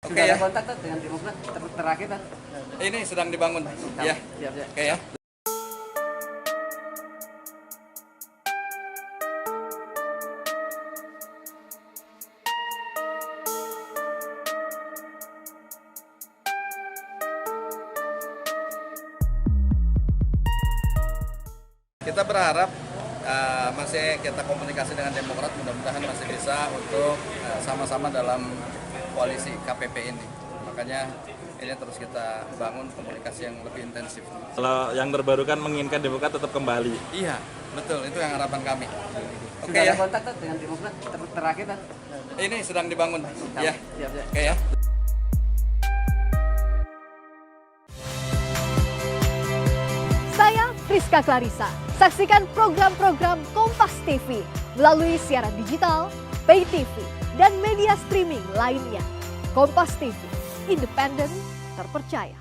Sudah Oke, ada ya. kontak tuh dengan Demokrat terakhir kan? Ini sedang dibangun. Ya. Siap, siap. Oke ya. Kita berharap masih kita komunikasi dengan Demokrat, mudah-mudahan masih bisa untuk sama-sama dalam koalisi KPP ini. Makanya ini terus kita bangun komunikasi yang lebih intensif. Kalau yang terbaru kan menginginkan Demokrat tetap kembali. Iya, betul, itu yang harapan kami. Oke Sudah ada ya. kontak tuh dengan Demokrat terakhir kan? Ini sedang dibangun. Ya. Siap, siap. Oke ya. Saya Priska Clarissa. Saksikan program-program Kompas TV melalui siaran digital, pay TV, dan media streaming lainnya. Kompas TV, independen, terpercaya.